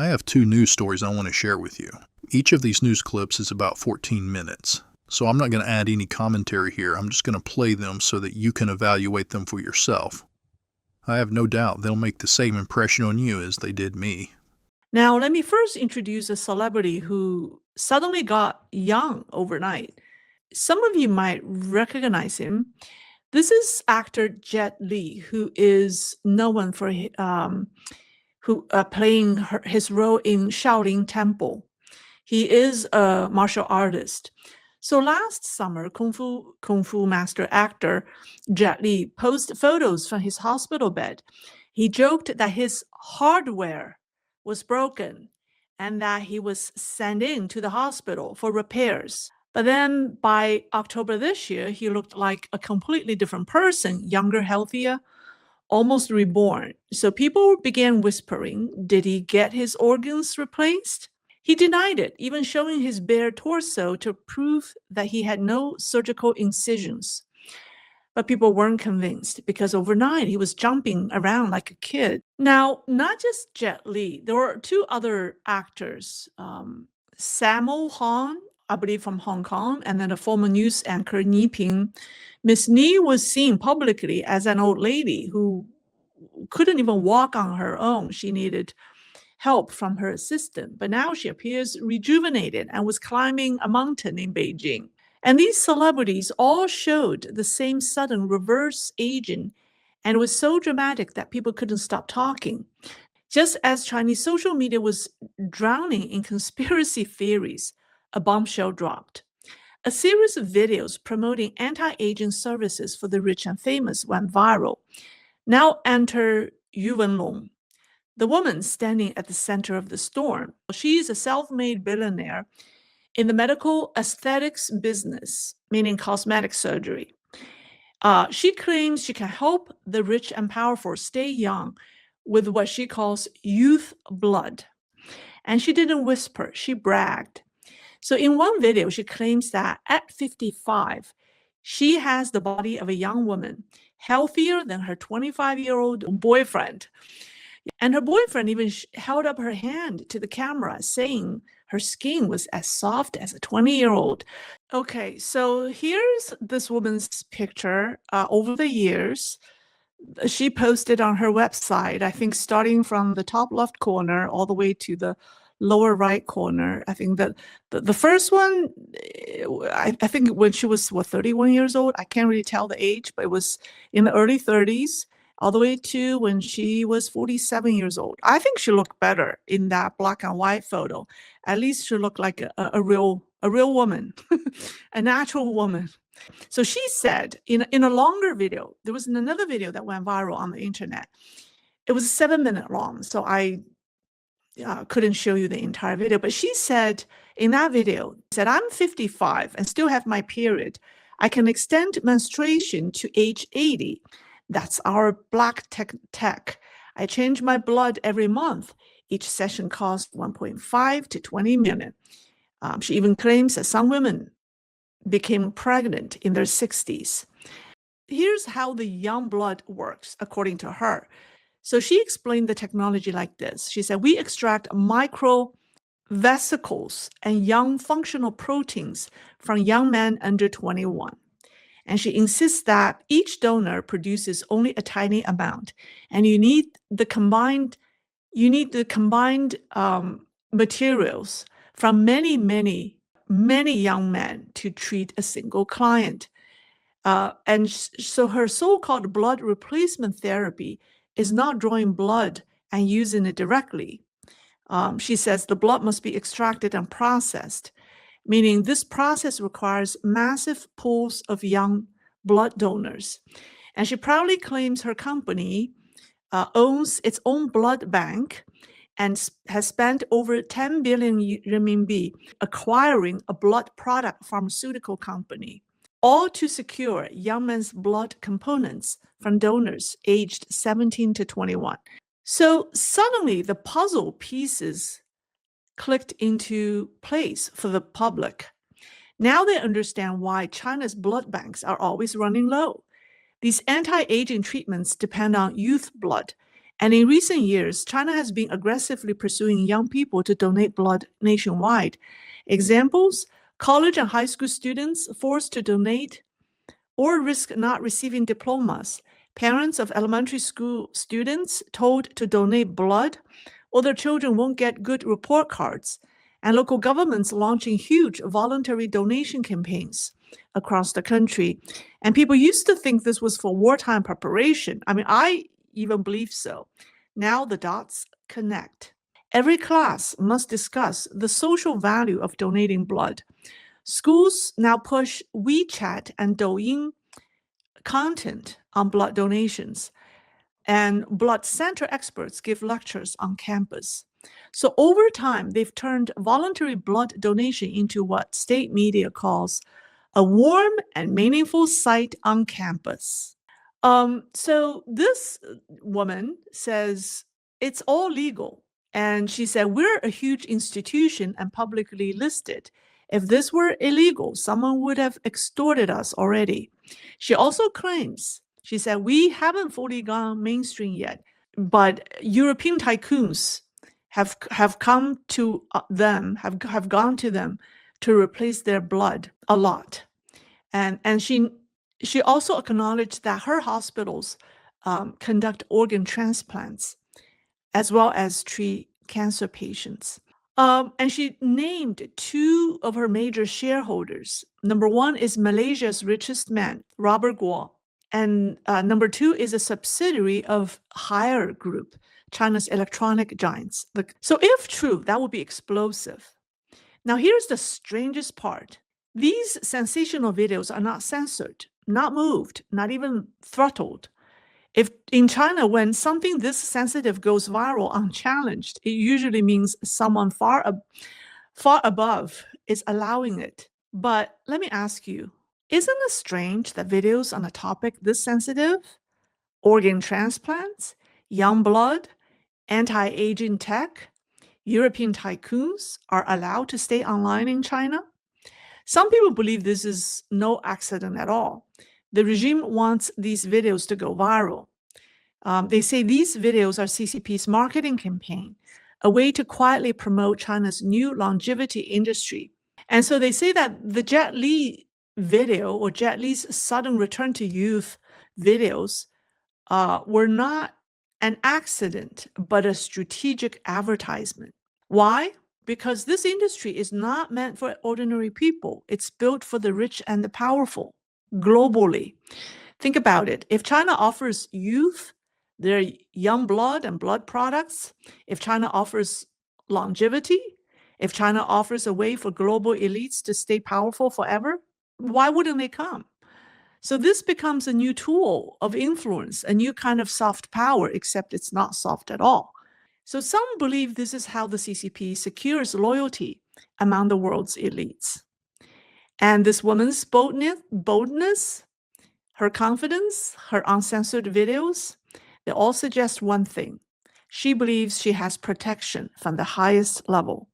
I have two news stories I want to share with you. Each of these news clips is about 14 minutes, so I'm not going to add any commentary here. I'm just going to play them so that you can evaluate them for yourself. I have no doubt they'll make the same impression on you as they did me. Now, let me first introduce a celebrity who suddenly got young overnight. Some of you might recognize him. This is actor Jet Li, who is known for playing his role in Shaolin Temple. He is a martial artist. So last summer, Kung Fu master actor Jet Li posted photos from his hospital bed. He joked that his hardware was broken and that he was sent in to the hospital for repairs. But then by October this year, he looked like a completely different person, younger, healthier, almost reborn. So people began whispering, did he get his organs replaced? He denied it, even showing his bare torso to prove that he had no surgical incisions. But people weren't convinced because overnight he was jumping around like a kid. Now, not just Jet Li, there were two other actors, Sammo Hung, I believe from Hong Kong, and then a former news anchor, Ni Ping. Miss Ni was seen publicly as an old lady who couldn't even walk on her own. She needed help from her assistant, but now she appears rejuvenated and was climbing a mountain in Beijing. And these celebrities all showed the same sudden reverse aging, and it was so dramatic that people couldn't stop talking. Just as Chinese social media was drowning in conspiracy theories, a bombshell dropped. A series of videos promoting anti-aging services for the rich and famous went viral. Now enter Yu Wenlong, the woman standing at the center of the storm. She's a self-made billionaire in the medical aesthetics business, meaning cosmetic surgery. She claims she can help the rich and powerful stay young with what she calls youth blood. And she didn't whisper, she bragged. So in one video, she claims that at 55, she has the body of a young woman, healthier than her 25-year-old boyfriend. And her boyfriend even held up her hand to the camera, saying her skin was as soft as a 20-year-old. Okay, so here's this woman's picture over the years. She posted on her website, I think starting from the top left corner all the way to the lower right corner. I think that the first one, I think when she was, 31 years old, I can't really tell the age, but it was in the early 30s, all the way to when she was 47 years old. I think she looked better in that black and white photo. At least she looked like a real woman, a natural woman. So she said in a longer video, there was another video that went viral on the internet. It was 7 minutes long, so I couldn't show you the entire video, but she said in that video, said, I'm 55 and still have my period. I can extend menstruation to age 80. That's our black tech. I change my blood every month. Each session costs 1.5 to 20 million. She even claims that some women became pregnant in their 60s. Here's how the young blood works, according to her. So she explained the technology like this. She said, we extract micro vesicles and young functional proteins from young men under 21. And she insists that each donor produces only a tiny amount, and you need the combined materials from many young men to treat a single client. So her so-called blood replacement therapy is not drawing blood and using it directly. She says the blood must be extracted and processed, meaning this process requires massive pools of young blood donors. And she proudly claims her company owns its own blood bank and has spent over 10 billion renminbi acquiring a blood product pharmaceutical company, all to secure young men's blood components from donors aged 17 to 21. So suddenly the puzzle pieces clicked into place for the public. Now they understand why China's blood banks are always running low. These anti-aging treatments depend on youth blood, And in recent years, China has been aggressively pursuing young people to donate blood nationwide. Examples: college and high school students forced to donate or risk not receiving diplomas, parents of elementary school students told to donate blood or their children won't get good report cards, and local governments launching huge voluntary donation campaigns across the country. And people used to think this was for wartime preparation. I mean, I even believe so. Now the dots connect. Every class must discuss the social value of donating blood. Schools now push WeChat and Douyin content on blood donations, and blood center experts give lectures on campus. So over time, they've turned voluntary blood donation into what state media calls a warm and meaningful sight on campus. So this woman says it's all legal. And she said, we're a huge institution and publicly listed. If this were illegal, someone would have extorted us already. She also claims, she said, we haven't fully gone mainstream yet, but European tycoons have come to them, have gone to them to replace their blood a lot. And she also acknowledged that her hospitals conduct organ transplants as well as treat cancer patients. And she named two of her major shareholders. Number one is Malaysia's richest man, Robert Guo. And number two is a subsidiary of Haier Group, China's electronic giants. So if true, that would be explosive. Now, here's the strangest part. These sensational videos are not censored, not moved, not even throttled. If in China, when something this sensitive goes viral unchallenged, it usually means someone far above is allowing it. But let me ask you, isn't it strange that videos on a topic this sensitive, organ transplants, young blood, anti-aging tech, European tycoons are allowed to stay online in China? Some people believe this is no accident at all. The regime wants these videos to go viral. They say these videos are CCP's marketing campaign, a way to quietly promote China's new longevity industry. And so they say that the Jet Li video or Jet Li's sudden return to youth videos were not an accident, but a strategic advertisement. Why? Because this industry is not meant for ordinary people. It's built for the rich and the powerful globally. Think about it. If China offers youth their young blood and blood products, if China offers longevity, if China offers a way for global elites to stay powerful forever, why wouldn't they come? So this becomes a new tool of influence, a new kind of soft power, except it's not soft at all. So some believe this is how the CCP secures loyalty among the world's elites. And this woman's boldness, her confidence, her uncensored videos, they all suggest one thing. She believes she has protection from the highest level.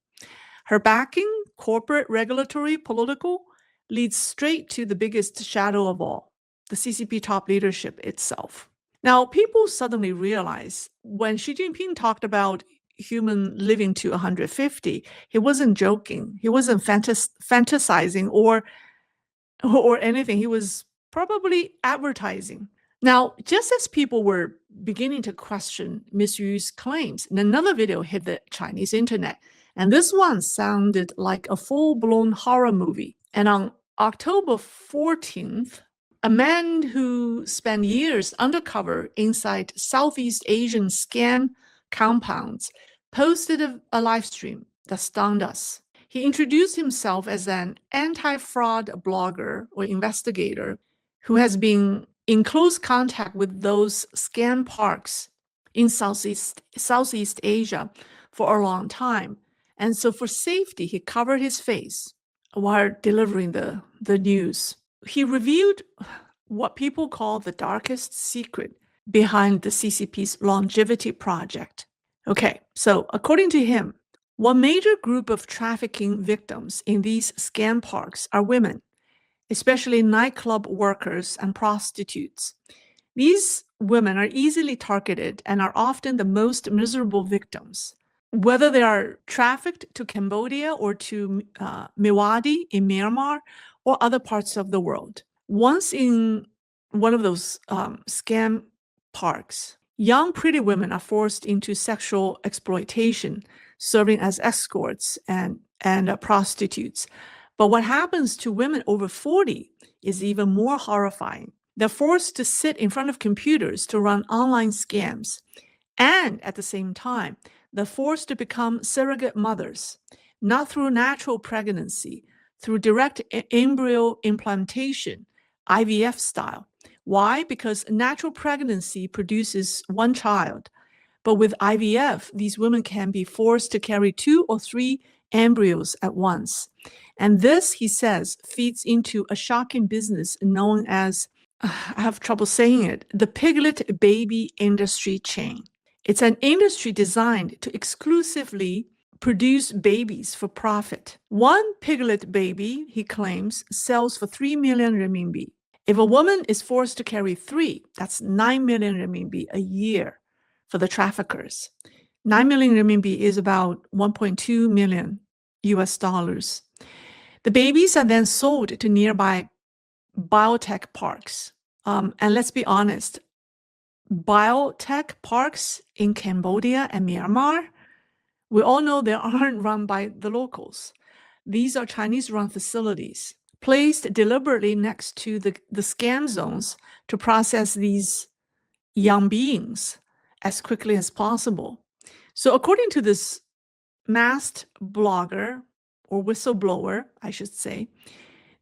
Her backing, corporate, regulatory, political, leads straight to the biggest shadow of all, the CCP top leadership itself. Now, people suddenly realize when Xi Jinping talked about human living to 150, he wasn't joking. He wasn't fantasizing or anything. He was probably advertising. Now, just as people were beginning to question Ms. Yu's claims, another video hit the Chinese internet. And this one sounded like a full-blown horror movie. And on October 14th, a man who spent years undercover inside Southeast Asian scam compounds posted a live stream that stunned us. He introduced himself as an anti-fraud blogger or investigator who has been in close contact with those scam parks in Southeast Asia for a long time. And so for safety, he covered his face while delivering the news. He revealed what people call the darkest secret behind the CCP's longevity project. Okay, so according to him, one major group of trafficking victims in these scam parks are women, especially nightclub workers and prostitutes. These women are easily targeted and are often the most miserable victims. Whether they are trafficked to Cambodia or to Mewadi in Myanmar or other parts of the world. Once in one of those scam parks, young pretty women are forced into sexual exploitation, serving as escorts and prostitutes. But what happens to women over 40 is even more horrifying. They're forced to sit in front of computers to run online scams. And at the same time, they're forced to become surrogate mothers, not through natural pregnancy, through direct embryo implantation, IVF style. Why? Because natural pregnancy produces one child. But with IVF, these women can be forced to carry 2 or 3 embryos at once. And this, he says, feeds into a shocking business known as, I have trouble saying it, the piglet baby industry chain. It's an industry designed to exclusively produce babies for profit. One piglet baby, he claims, sells for 3 million renminbi. If a woman is forced to carry 3, that's 9 million renminbi a year for the traffickers. 9 million renminbi is about 1.2 million US dollars. The babies are then sold to nearby biotech parks. And let's be honest, biotech parks in Cambodia and Myanmar, we all know they aren't run by the locals. These are Chinese-run facilities placed deliberately next to the scam zones to process these young beings as quickly as possible. So according to this masked blogger or whistleblower, I should say,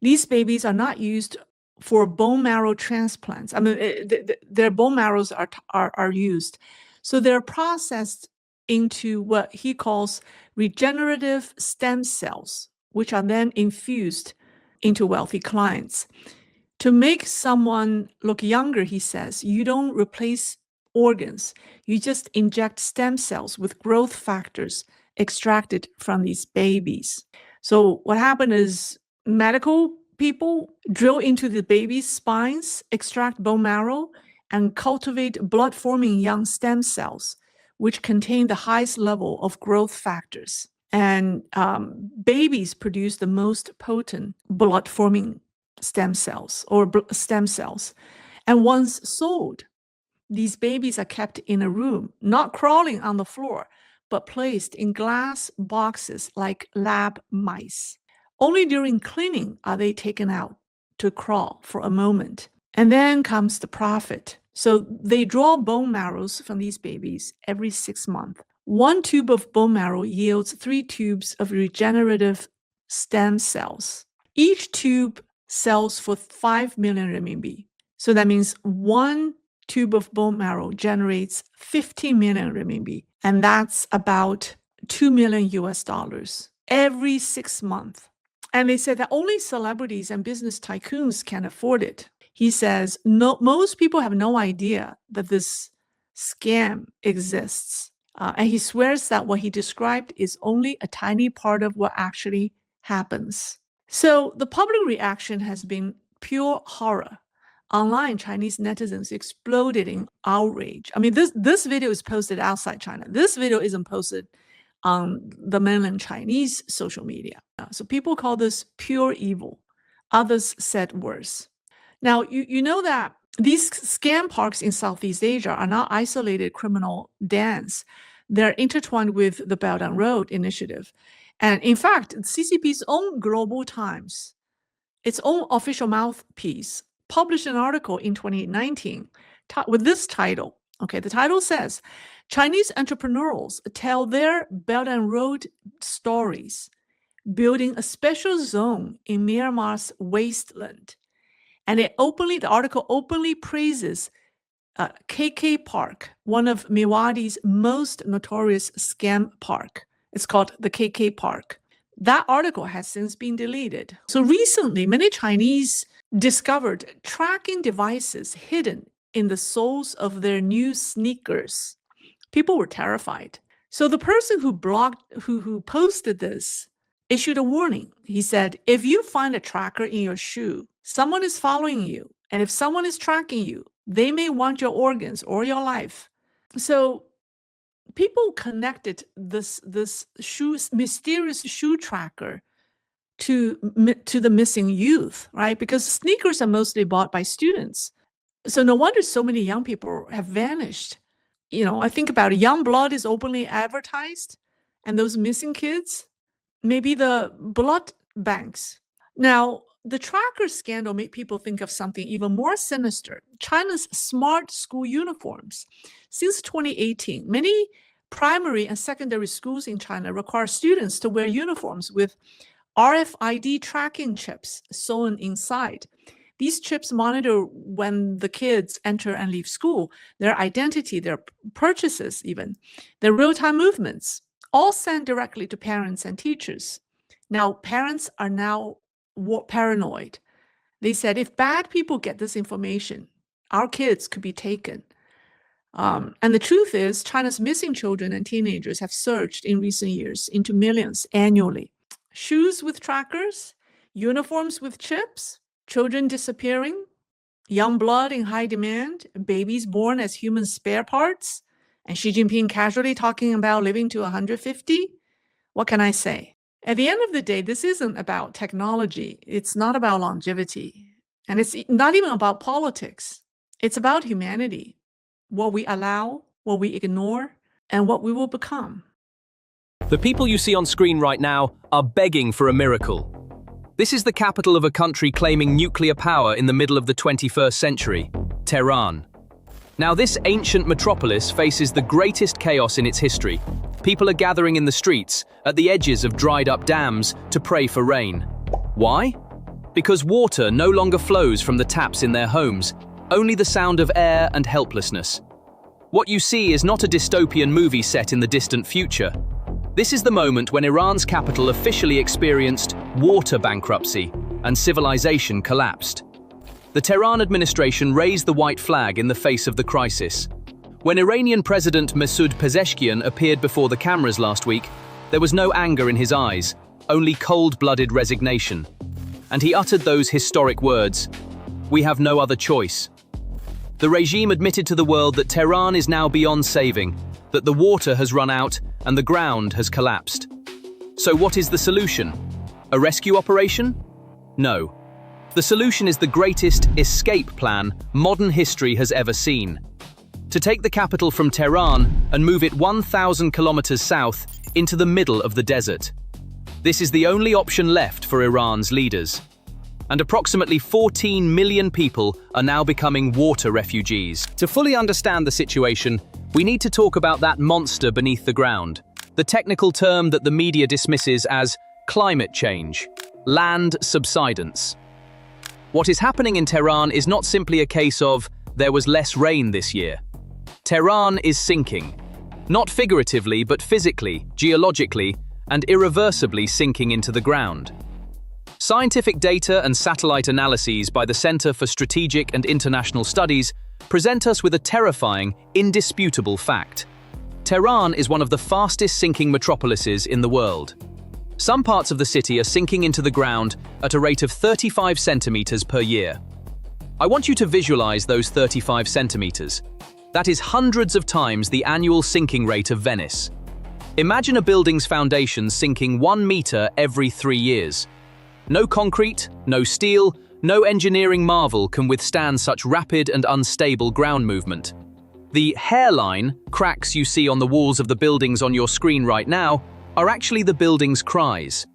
these babies are not used for bone marrow transplants. I mean, their bone marrows are used. So they're processed into what he calls regenerative stem cells, which are then infused into wealthy clients. To make someone look younger, he says, you don't replace organs. You just inject stem cells with growth factors extracted from these babies. So what happened is medical people drill into the baby's spines, extract bone marrow, and cultivate blood-forming young stem cells, which contain the highest level of growth factors. And babies produce the most potent blood-forming stem cells or stem cells. And once sold, these babies are kept in a room, not crawling on the floor, but placed in glass boxes like lab mice. Only during cleaning are they taken out to crawl for a moment. And then comes the profit. So they draw bone marrows from these babies every 6 months. 1 tube of bone marrow yields 3 tubes of regenerative stem cells. Each tube sells for 5 million renminbi. So that means 1 tube of bone marrow generates 15 million renminbi. And that's about 2 million US dollars every 6 months. And they said that only celebrities and business tycoons can afford it. He says, no, most people have no idea that this scam exists. And he swears that what he described is only a tiny part of what actually happens. So the public reaction has been pure horror. Online, Chinese netizens exploded in outrage. I mean, this video is posted outside China. This video isn't posted on the mainland Chinese social media. So people call this pure evil. Others said worse. Now, you know that these scam parks in Southeast Asia are not isolated criminal dens. They're intertwined with the Belt and Road Initiative. And in fact, CCP's own Global Times, its own official mouthpiece, published an article in 2019 with this title. Okay, the title says, Chinese entrepreneurs tell their Belt and Road stories, building a special zone in Myanmar's wasteland. And the article openly praises KK Park, one of Mewadi's most notorious scam park. It's called the KK Park. That article has since been deleted. So recently, many Chinese discovered tracking devices hidden in the soles of their new sneakers. People were terrified. So the person who posted this issued a warning. He said, if you find a tracker in your shoe, someone is following you And if someone is tracking you, they may want your organs or your life. So people connected this mysterious shoe tracker to the missing youth, right? Because sneakers are mostly bought by students. So no wonder so many young people have vanished. I think about it, young blood is openly advertised, and those missing kids, maybe the blood banks. Now, the tracker scandal made people think of something even more sinister: China's smart school uniforms. Since 2018, many primary and secondary schools in China require students to wear uniforms with RFID tracking chips sewn inside. These chips monitor when the kids enter and leave school, their identity, their purchases even, their real-time movements, all sent directly to parents and teachers. Now, parents are now paranoid. They said, if bad people get this information, our kids could be taken. And the truth is, China's missing children and teenagers have surged in recent years into millions annually. Shoes with trackers, uniforms with chips, children disappearing, young blood in high demand, babies born as human spare parts, and Xi Jinping casually talking about living to 150. What can I say? At the end of the day, this isn't about technology. It's not about longevity. And it's not even about politics. It's about humanity, what we allow, what we ignore, and what we will become. The people you see on screen right now are begging for a miracle. This is the capital of a country claiming nuclear power in the middle of the 21st century, Tehran. Now, this ancient metropolis faces the greatest chaos in its history. People are gathering in the streets, at the edges of dried-up dams, to pray for rain. Why? Because water no longer flows from the taps in their homes, only the sound of air and helplessness. What you see is not a dystopian movie set in the distant future. This is the moment when Iran's capital officially experienced water bankruptcy and civilization collapsed. The Tehran administration raised the white flag in the face of the crisis. When Iranian President Masoud Pezeshkian appeared before the cameras last week, there was no anger in his eyes, only cold-blooded resignation. And he uttered those historic words, "We have no other choice." The regime admitted to the world that Tehran is now beyond saving, that the water has run out and the ground has collapsed. So what is the solution? A rescue operation? No. The solution is the greatest escape plan modern history has ever seen. To take the capital from Tehran and move it 1,000 kilometers south into the middle of the desert. This is the only option left for Iran's leaders. And approximately 14 million people are now becoming water refugees. To fully understand the situation, we need to talk about that monster beneath the ground, the technical term that the media dismisses as climate change, land subsidence. What is happening in Tehran is not simply a case of there was less rain this year. Tehran is sinking, not figuratively but physically, geologically, and irreversibly sinking into the ground. Scientific data and satellite analyses by the Center for Strategic and International Studies present us with a terrifying, indisputable fact. Tehran is one of the fastest sinking metropolises in the world. Some parts of the city are sinking into the ground at a rate of 35 centimeters per year. I want you to visualize those 35 centimeters. That is hundreds of times the annual sinking rate of Venice. Imagine a building's foundations sinking 1 meter every 3 years. No concrete, no steel, no engineering marvel can withstand such rapid and unstable ground movement. The hairline cracks you see on the walls of the buildings on your screen right now are actually the building's cries.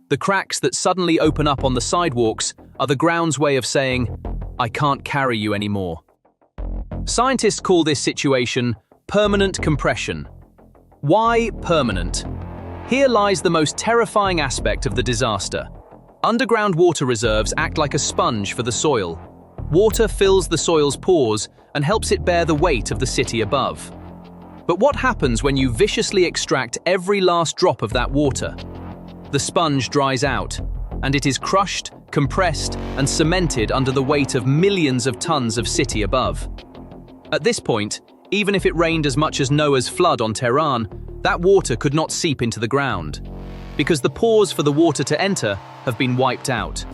The cracks that suddenly open up on the sidewalks are the ground's way of saying, "I can't carry you anymore." Scientists call this situation permanent compression. Why permanent? Here lies the most terrifying aspect of the disaster. Underground water reserves act like a sponge for the soil. Water fills the soil's pores and helps it bear the weight of the city above. But what happens when you viciously extract every last drop of that water? The sponge dries out, and it is crushed, compressed, and cemented under the weight of millions of tons of city above. At this point, even if it rained as much as Noah's flood on Tehran, that water could not seep into the ground, because the pores for the water to enter have been wiped out.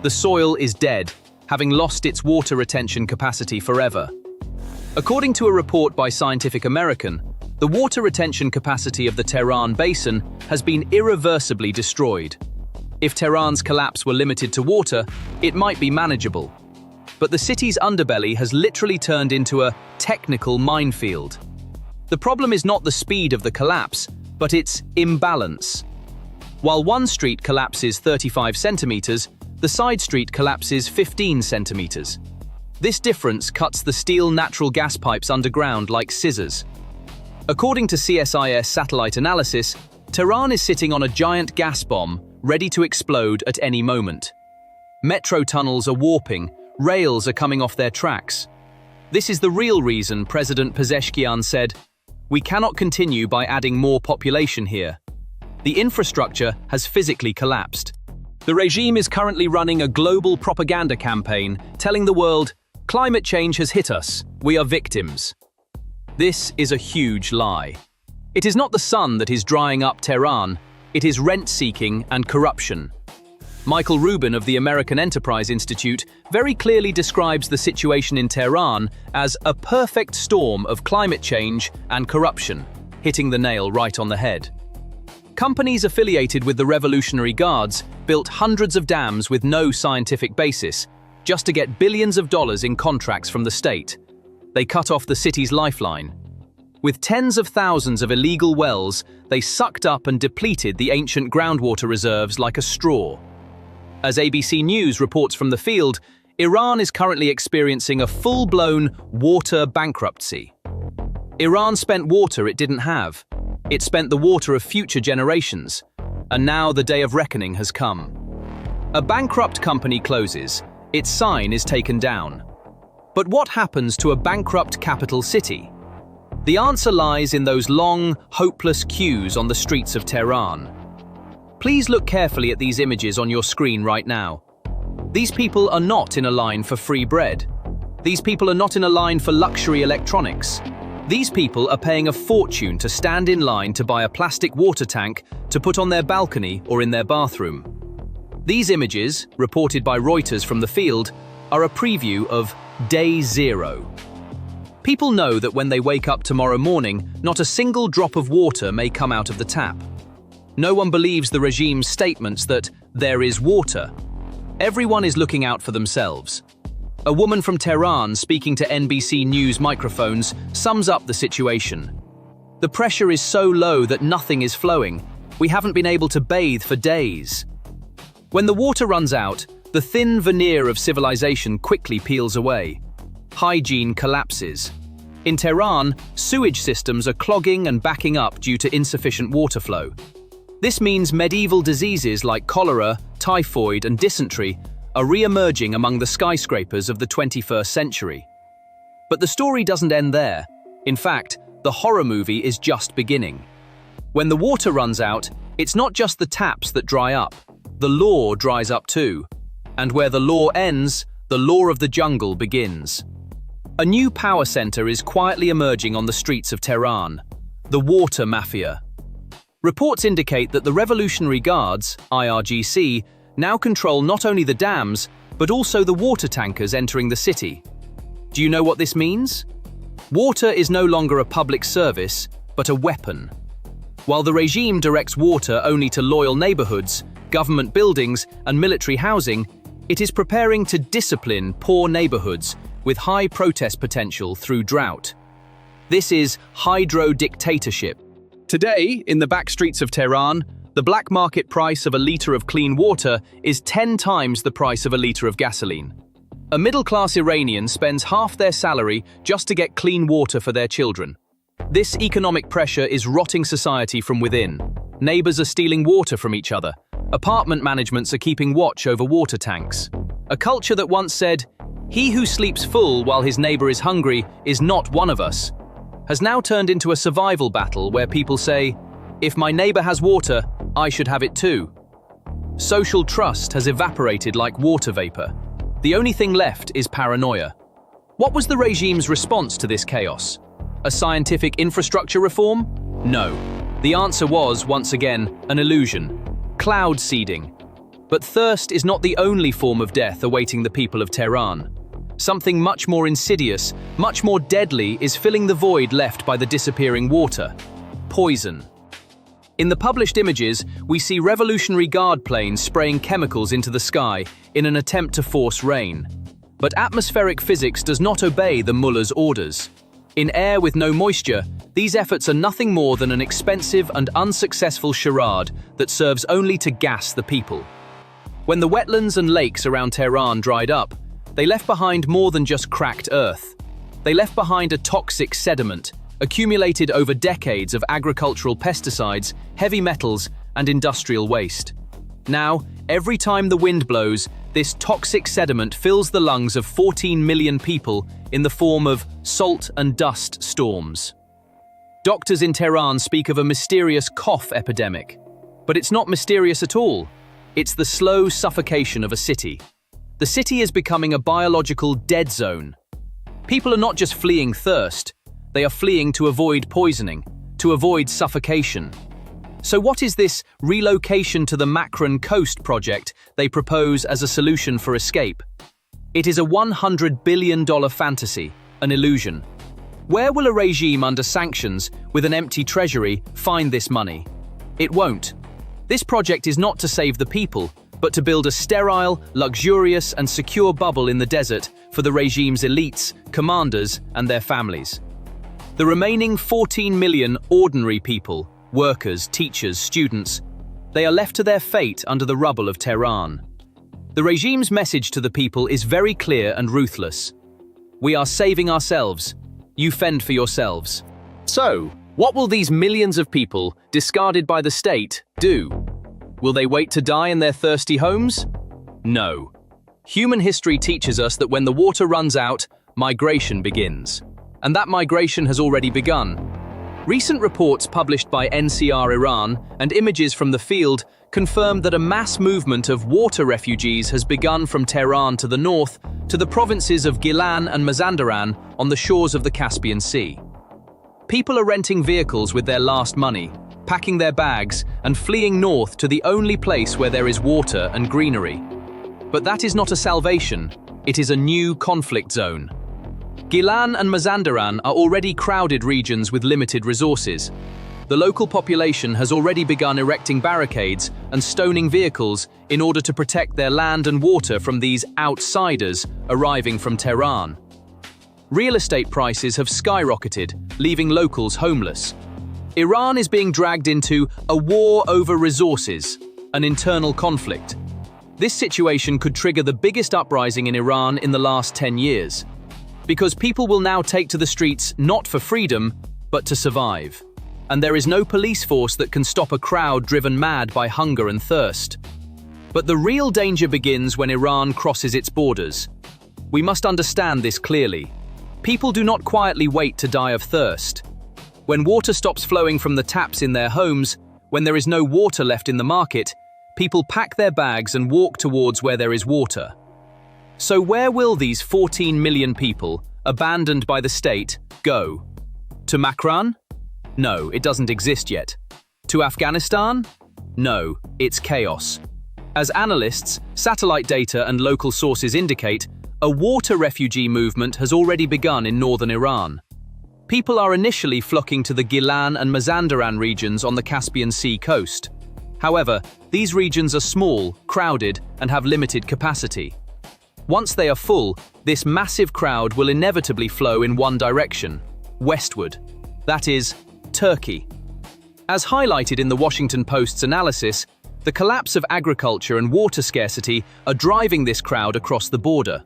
The soil is dead, having lost its water retention capacity forever. According to a report by Scientific American, the water retention capacity of the Tehran Basin has been irreversibly destroyed. If Tehran's collapse were limited to water, it might be manageable. But the city's underbelly has literally turned into a technical minefield. The problem is not the speed of the collapse, but its imbalance. While one street collapses 35 centimeters, the side street collapses 15 centimeters. This difference cuts the steel natural gas pipes underground like scissors. According to CSIS satellite analysis, Tehran is sitting on a giant gas bomb ready to explode at any moment. Metro tunnels are warping, rails are coming off their tracks. This is the real reason President Pezeshkian said, "We cannot continue by adding more population here." The infrastructure has physically collapsed. The regime is currently running a global propaganda campaign telling the world, "Climate change has hit us, we are victims." This is a huge lie. It is not the sun that is drying up Tehran, it is rent-seeking and corruption. Michael Rubin of the American Enterprise Institute very clearly describes the situation in Tehran as a perfect storm of climate change and corruption, hitting the nail right on the head. Companies affiliated with the Revolutionary Guards built hundreds of dams with no scientific basis, just to get billions of dollars in contracts from the state. They cut off the city's lifeline. With tens of thousands of illegal wells, they sucked up and depleted the ancient groundwater reserves like a straw. As ABC News reports from the field, Iran is currently experiencing a full-blown water bankruptcy. Iran spent water it didn't have. It spent the water of future generations. And now the day of reckoning has come. A bankrupt company closes. Its sign is taken down. But what happens to a bankrupt capital city? The answer lies in those long, hopeless queues on the streets of Tehran. Please look carefully at these images on your screen right now. These people are not in a line for free bread. These people are not in a line for luxury electronics. These people are paying a fortune to stand in line to buy a plastic water tank to put on their balcony or in their bathroom. These images, reported by Reuters from the field, are a preview of Day Zero. People know that when they wake up tomorrow morning, not a single drop of water may come out of the tap. No one believes the regime's statements that there is water. Everyone is looking out for themselves. A woman from Tehran speaking to NBC News microphones sums up the situation. The pressure is so low that nothing is flowing. We haven't been able to bathe for days. When the water runs out, the thin veneer of civilization quickly peels away. Hygiene collapses. In Tehran, sewage systems are clogging and backing up due to insufficient water flow. This means medieval diseases like cholera, typhoid, and dysentery are re-emerging among the skyscrapers of the 21st century. But the story doesn't end there. In fact, the horror movie is just beginning. When the water runs out, it's not just the taps that dry up. The law dries up too. And where the law ends, the law of the jungle begins. A new power center is quietly emerging on the streets of Tehran, the water mafia. Reports indicate that the Revolutionary Guards, IRGC, now control not only the dams, but also the water tankers entering the city. Do you know what this means? Water is no longer a public service, but a weapon. While the regime directs water only to loyal neighborhoods, government buildings, and military housing, it is preparing to discipline poor neighborhoods with high protest potential through drought. This is hydro-dictatorship. Today, in the back streets of Tehran, the black market price of a liter of clean water is 10 times the price of a liter of gasoline. A middle-class Iranian spends half their salary just to get clean water for their children. This economic pressure is rotting society from within. Neighbors are stealing water from each other. Apartment managements are keeping watch over water tanks. A culture that once said, "He who sleeps full while his neighbor is hungry is not one of us," has now turned into a survival battle where people say, "If my neighbor has water, I should have it too." Social trust has evaporated like water vapor. The only thing left is paranoia. What was the regime's response to this chaos? A scientific infrastructure reform? No. The answer was, once again, an illusion. Cloud seeding. But thirst is not the only form of death awaiting the people of Tehran. Something much more insidious, much more deadly is filling the void left by the disappearing water: poison. In the published images, we see Revolutionary Guard planes spraying chemicals into the sky in an attempt to force rain. But atmospheric physics does not obey the mullah's orders. In air with no moisture, these efforts are nothing more than an expensive and unsuccessful charade that serves only to gas the people. When the wetlands and lakes around Tehran dried up, they left behind more than just cracked earth. They left behind a toxic sediment, accumulated over decades of agricultural pesticides, heavy metals, and industrial waste. Now, every time the wind blows, this toxic sediment fills the lungs of 14 million people in the form of salt and dust storms. Doctors in Tehran speak of a mysterious cough epidemic. But it's not mysterious at all. It's the slow suffocation of a city. The city is becoming a biological dead zone. People are not just fleeing thirst, they are fleeing to avoid poisoning, to avoid suffocation. So what is this relocation to the Makran coast project they propose as a solution for escape? It is a $100 billion fantasy, an illusion. Where will a regime under sanctions, with an empty treasury, find this money? It won't. This project is not to save the people, but to build a sterile, luxurious, and secure bubble in the desert for the regime's elites, commanders, and their families. The remaining 14 million ordinary people, workers, teachers, students, they are left to their fate under the rubble of Tehran. The regime's message to the people is very clear and ruthless. We are saving ourselves. You fend for yourselves. So, what will these millions of people, discarded by the state, do? Will they wait to die in their thirsty homes? No. Human history teaches us that when the water runs out, migration begins. And that migration has already begun. Recent reports published by NCR Iran and images from the field confirm that a mass movement of water refugees has begun from Tehran to the north to the provinces of Gilan and Mazandaran on the shores of the Caspian Sea. People are renting vehicles with their last money, packing their bags and fleeing north to the only place where there is water and greenery. But that is not a salvation, it is a new conflict zone. Gilan and Mazandaran are already crowded regions with limited resources. The local population has already begun erecting barricades and stoning vehicles in order to protect their land and water from these outsiders arriving from Tehran. Real estate prices have skyrocketed, leaving locals homeless. Iran is being dragged into a war over resources, an internal conflict. This situation could trigger the biggest uprising in Iran in the last 10 years. Because people will now take to the streets not for freedom, but to survive. And there is no police force that can stop a crowd driven mad by hunger and thirst. But the real danger begins when Iran crosses its borders. We must understand this clearly. People do not quietly wait to die of thirst. When water stops flowing from the taps in their homes, when there is no water left in the market, people pack their bags and walk towards where there is water. So where will these 14 million people, abandoned by the state, go? To Makran? No, it doesn't exist yet. To Afghanistan? No, it's chaos. As analysts, satellite data and local sources indicate, a water refugee movement has already begun in northern Iran. People are initially flocking to the Gilan and Mazandaran regions on the Caspian Sea coast. However, these regions are small, crowded, and have limited capacity. Once they are full, this massive crowd will inevitably flow in one direction, westward. That is, Turkey. As highlighted in the Washington Post's analysis, the collapse of agriculture and water scarcity are driving this crowd across the border.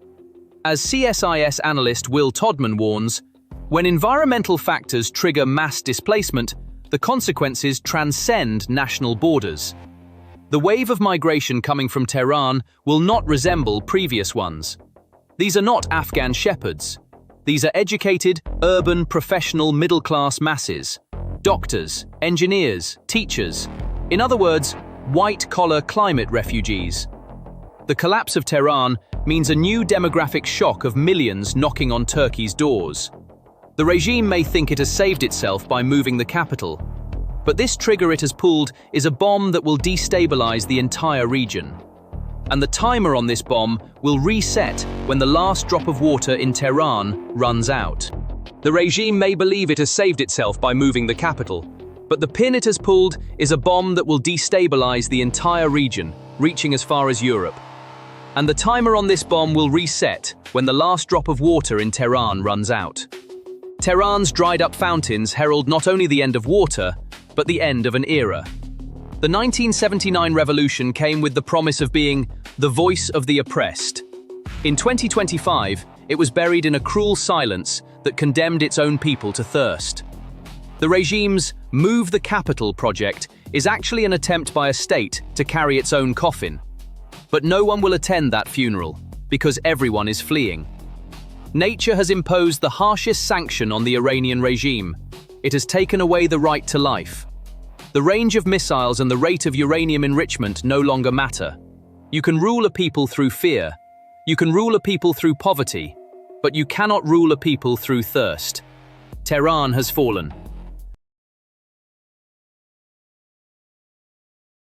As CSIS analyst Will Todman warns, when environmental factors trigger mass displacement, the consequences transcend national borders. The wave of migration coming from Tehran will not resemble previous ones. These are not Afghan shepherds. These are educated, urban, professional, middle-class masses. Doctors, engineers, teachers. In other words, white-collar climate refugees. The collapse of Tehran means a new demographic shock of millions knocking on Turkey's doors. The regime may think it has saved itself by moving the capital, but this trigger it has pulled is a bomb that will destabilize the entire region. and the timer on this bomb will reset when the last drop of water in Tehran runs out. The regime may believe it has saved itself by moving the capital, but the pin it has pulled is a bomb that will destabilize the entire region, reaching as far as Europe. And the timer on this bomb will reset when the last drop of water in Tehran runs out. Tehran's dried-up fountains herald not only the end of water, but the end of an era. The 1979 revolution came with the promise of being the voice of the oppressed. In 2025, it was buried in a cruel silence that condemned its own people to thirst. The regime's Move the Capital project is actually an attempt by a state to carry its own coffin. But no one will attend that funeral, because everyone is fleeing. Nature has imposed the harshest sanction on the Iranian regime. It has taken away the right to life. The range of missiles and the rate of uranium enrichment no longer matter. You can rule a people through fear. You can rule a people through poverty. But you cannot rule a people through thirst. Tehran has fallen.